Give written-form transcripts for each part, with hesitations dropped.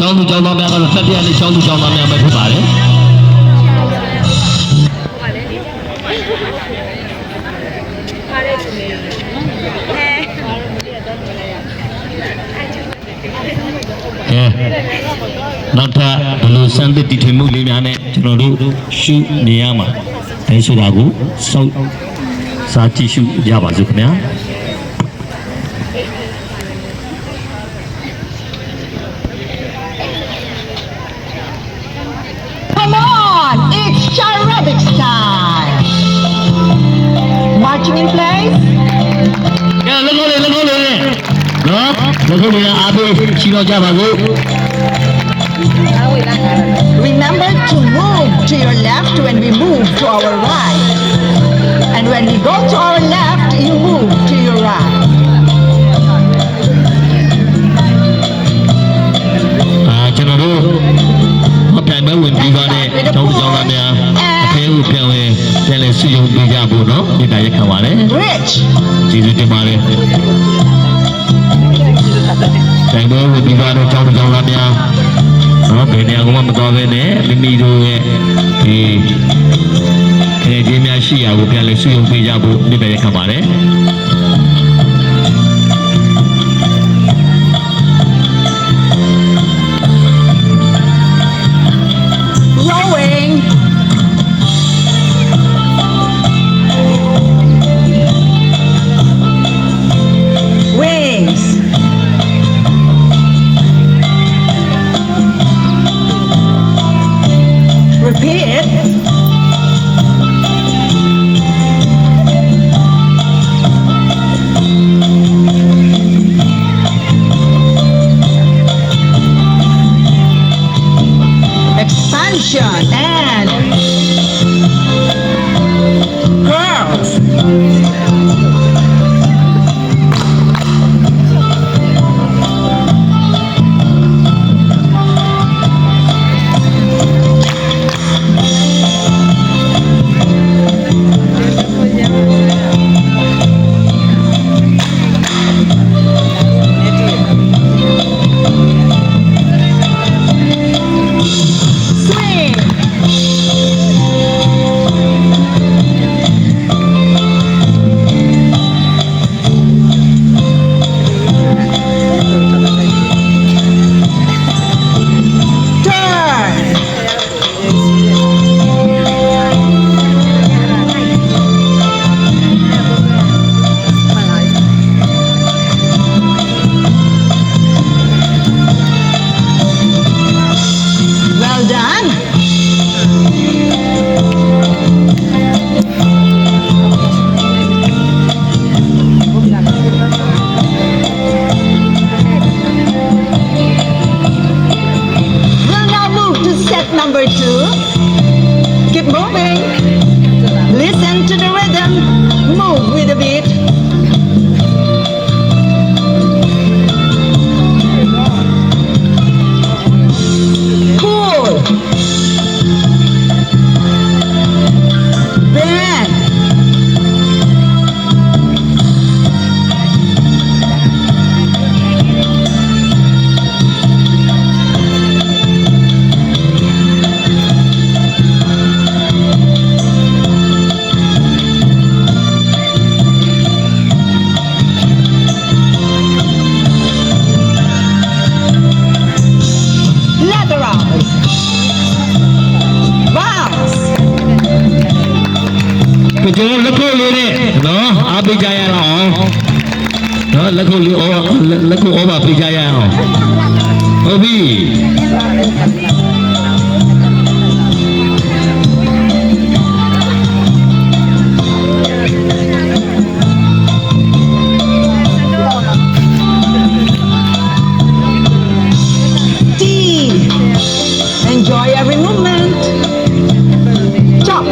ကျောင်းသူကျောင်းသားများကတော့တက်ပြက်လေးကျောင်းသူကျောင်းသားများပဲဖြစ်ပါတယ်နောက်ထပ်ဘလို့စံသစ်တည်ထွင်မှုလေးများနဲ့ကျွန်တော်တို့ရှုနေရမှာအဲဆိုတာကိုစောင့်စားကြည့်ရှုရပါစို့ခင်ဗျာCome on, it's Cherubics time. Marching in place. ကဲလက်ကိုလေးနော်လက်ကိုလေးအားပေးချီတော့ကြပါစို့Remember to move to your left when we move to our right. And when we go to our left, you move to your right. ကျွန်တော်တို့ဟောပြန်မဲ့ဝင်ပြီးသွားတဲ့ကျောင်းသူကျောင်းသားများအဖေကိုပြန်လဲစုယုံပေးကြဖို့နော်မိသားရက်ခံပါတယ် Rich. ကျေးဇူးတင်ပါတယ်ပြန်မဲ့ဝင်ပြီးသွားတဲ့ကျောင်းသူကျောင်းသားများနော်ဘယ်နေရာကိုမှမတော်ဘဲနဲ့မိမိတို့ရဲ့ဒီခေတ်ကြီးများရှိရာကိုပြန်လဲစုယုံပေးကြဖို့မိသားရက်ခံပါတယ် Rowing. Wings. Repeat. Expansion and curls. Swing. Turn. Well done. We'll now move to set number 2. Keep moving. Listen to the rhythm. Move with the beat. Cool. Bend. Laterals. Bounce. ကျွန်တော်လက်ခုပ်လေးနဲ့နော်အားပေးကြရအောင်နော်လက်ခုပ်လေးလက်ခုပ်ဩဘာပေးကြရအောင်ဟုတ်ပြီ T. Enjoy every movement. Chop.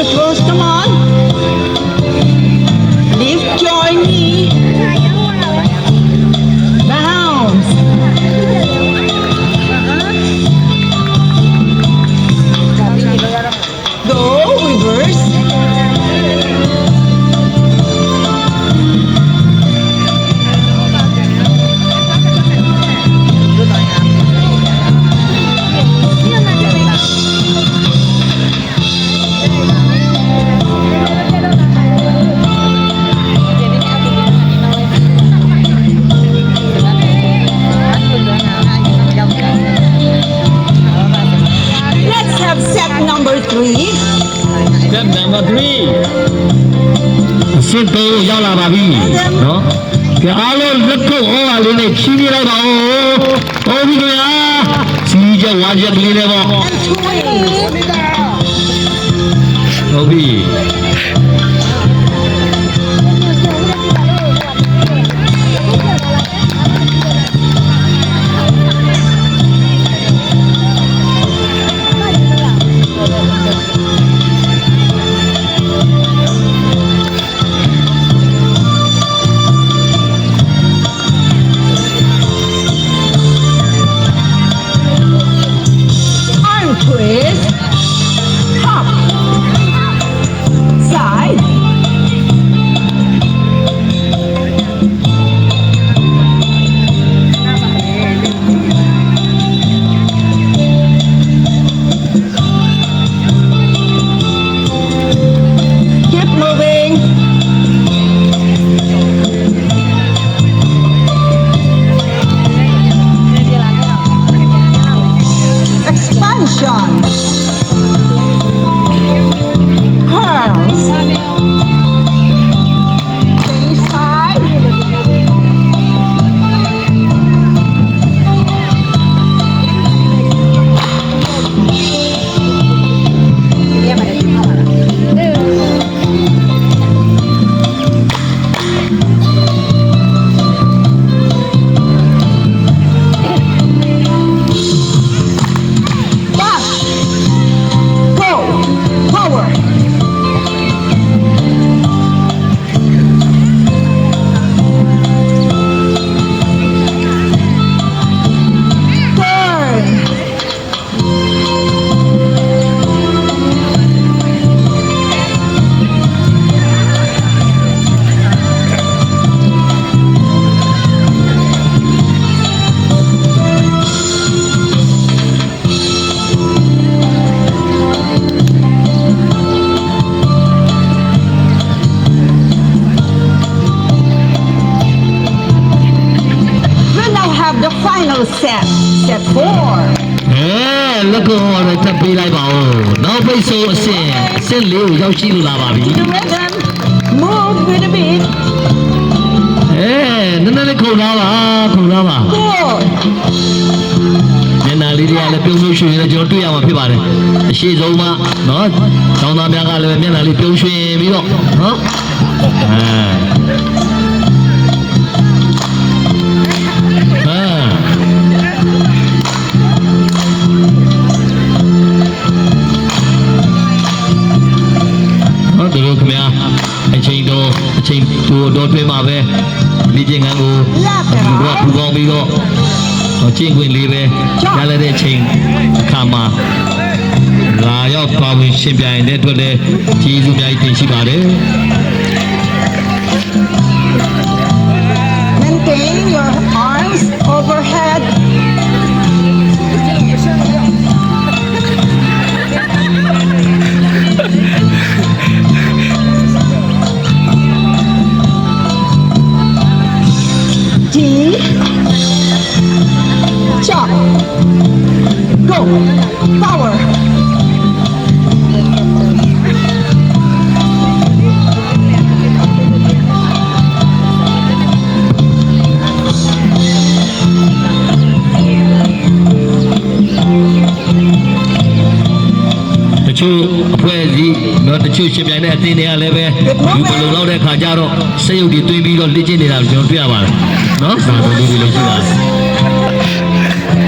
your toes, come on. Lift your knee. Bounce. Go, reverse. Let's have set number 3. Step number 3စစ်တော့ရောက်လာပါပြီနော်ကြအားလုံးလက်ကုပ်ဩဝါလေးနဲ့ချီးပြလိုက်ပါဦးဟုတ်ပြီခင်ဗျာစီးချက်ဝါချက်ကလေးတွေပေါ့ And twist. ဟုတ်ပြီ Arm twist. Hop. Side. Keep moving. Expansion. Curls. Change side. Push. Go. Power. Turn. We now have the final set. Set 4. လက်ကုပ်ဩဝါလေးတက်ပေးလိုက်ပါဦးနောက်ပိတ်ဆိုအဆင့်လေးကိုရောက်ရှိလို့လာပါပြီ The rhythm. Move with the beat. နည်းနည်းလေးခုန်သားပါ Good. မျက်နှာလေးတွေကလည်းပြုံးလို့ရွှင်နေကျွန်တော်တွေ့ရမှာဖြစ်ပါတယ်အရှိဆုံးမှနော်တောင်းသားများကလည်းမျက်နှာလေးပြုံးရွှင်ပြီးတော့နော်ဟုတ်တယ်လို့ခင်ဗျာအချိန်တူတော့တွင်မှာပဲလေ့ကျင့်ခန်းကိုဒီတော့ပူပေါင်းပြီးတော့ကျင့်ခွင့်လေးပဲရလာတဲ့အချိန်အခါမှာလာရောက်ပါဝင်ရှင်ပြိုင်တဲ့အတွက်လည်းကျေးဇူးများကြီးတင်ရှိပါတယ် Maintain your arms overhead. G. Chop. Go. Power. Where the church of Yana thing they are level, people know that Kajaro say you did 2 billion legend in our John Piaval. No,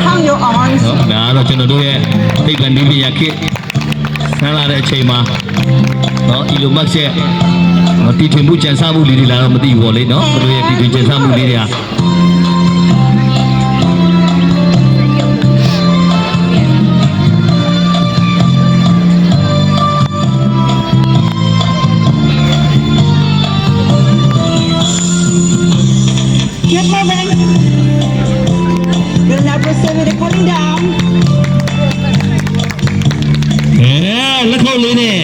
Hang your arms. no, no, no, no, no, no, no, no, no, no, no, no, no, no, no, no, no, နော်အီလိုမတ်ရဲ့တီထွင်မှုကြံစမှုလေးတွေလာတော့မသိဘူးပေါ့လေနော်သူတို့ရဲ့တီထွင်ကြံစမှုလေးတွေက Keep moving. We'll now proceed with the cooling down. လက်ခုပ်လေးနဲ့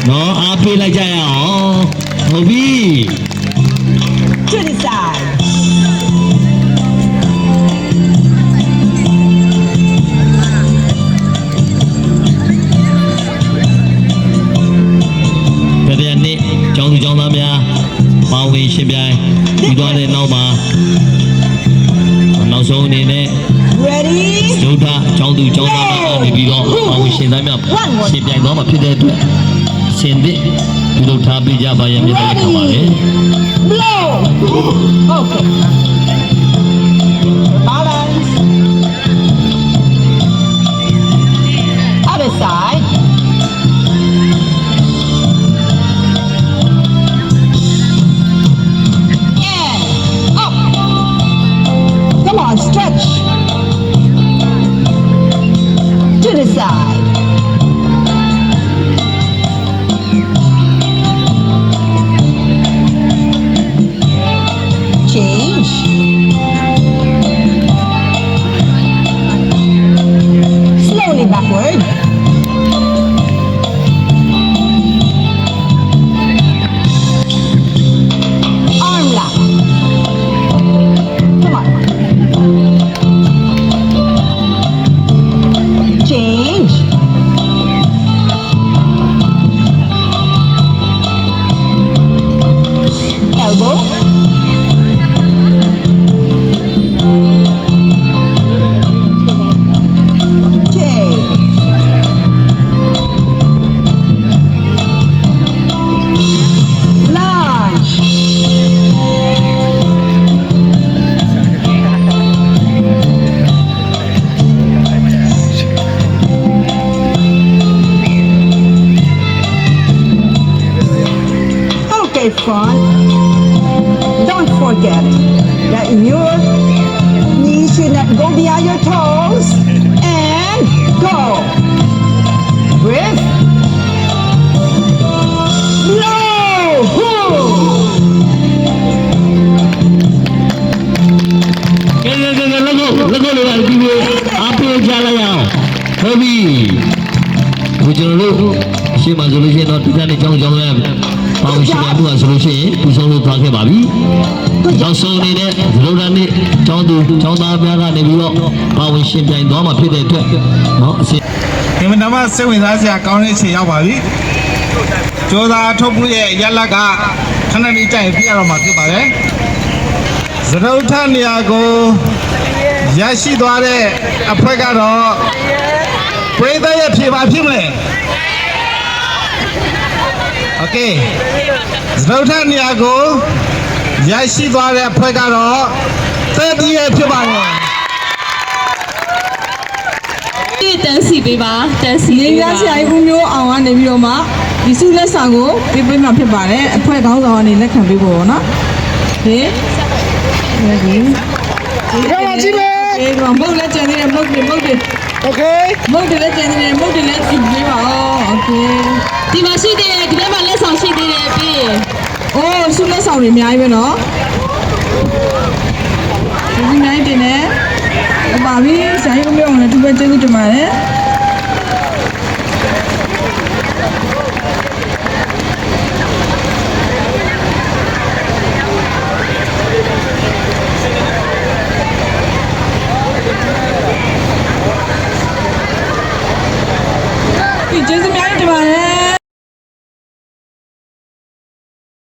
နော်အားပေးလိုက်ကြရအောင်ဟုတ်ပြီ To the side. ။တကယ်နဲ့ကျောင်းသူကျောင်းသားများပါဝင်ရှင်ပြိုင်ပြီးသွားတဲ့နောက်မှာနောက်ဆုံးအနေနဲ့ Ready? ဒုဒ္ဓကျောင်းသူကျောင်းသားများအနေပြီးတော့ပါဝင်ရှင်သားများရှင်ပြိုင်သွားမှာဖြစ်တဲ့အတွက်ရှင်သစ်ပြုလုပ်ထားပေးကြပါရမြေလက်ခံပါလေ Blow. Okay. Balance. Other side. And up. Come on, stretch. To the side. Change. Slowly backward. Arm lock. Come on. Change. Elbow. Change. Lunge. Okay, front. Don't forget that your knees should not go beyond your toes. And go. Breathe. Blow. Whoo. ကဲလက်ခုပ်လေးပါဒီလိုအားပေးကြလိုက်အောင်ဟုတ်ပြီဘုကျွန်တော်တို့ရှေ့မှာဆိုလို့ရှိရင်တော့ဒီကနေ့ကျောင်းကျောင်းရဲ့ပေါင်းရှင်မှုကဆိုလို့ရှိရင်ပူဆုံးလို့သွားခဲ့ပါပြီနောက်ဆုံးအနေနဲ့ဇလိုဒန်နေ့ကျောင်းသူကျောင်းသားများကနေပြီးတော့ပါဝင်ရှင်ပြိုင်သွားမှာဖြစ်တဲ့အတွက်နော်အစီ ဒီမှာမှစိတ်ဝင်စားစရာကောင်းတဲ့အချိန်ရောက်ပါပြီ။ကြိုးစားထုတ်မှုရဲ့ရလက်ကခဏလေးကြိုက်ပြရတော့မှာဖြစ်ပါတယ်။သရုပ်ထနေရာကိုရရှိသွားတဲ့အဖွဲကတော့ပရိသတ်ရဲ့ဖြေပါဖြစ်မလဲ။ Okay သရုပ်ထနေရာကိုရရှိသွားတဲ့အဖွဲကတော့သက်တည်းရဲ့ဖြစ်ပါတယ်။ တန်းစီပေးပါတန်းစီ ရင်းသားဆရာကြီးဦးမျိုးအောင်ကနေပြီးတော့မှဒီစုလက်ဆောင်ကိုပေးပေးမှာဖြစ်ပါတယ်အဖွဲ့ခေါင်းဆောင်ကနေလက်ခံပေးဖို့ပေါ့နော်ဟေးဒီ ရပါကြည့်မယ် ဒီကမုတ်လက်ကျန်နေတဲ့မုတ်တွေ Okay မုတ်တွေလက်ကျန်နေတဲ့မုတ်တွေလက်ကြည့်ပေးပါဦးโอเค ဒီမှာရှိသေးတယ်ဒီဘက်မှာလက်ဆောင်ရှိသေးတယ်ပြီး အိုးစုလက်ဆောင်တွေအများကြီးပဲနော်ဒီနိုင်တင်နေပါပြီဆရာကြီးဦးမျိုးအောင်လည်းသူပဲကျေးဇူးတင်ပါတယ်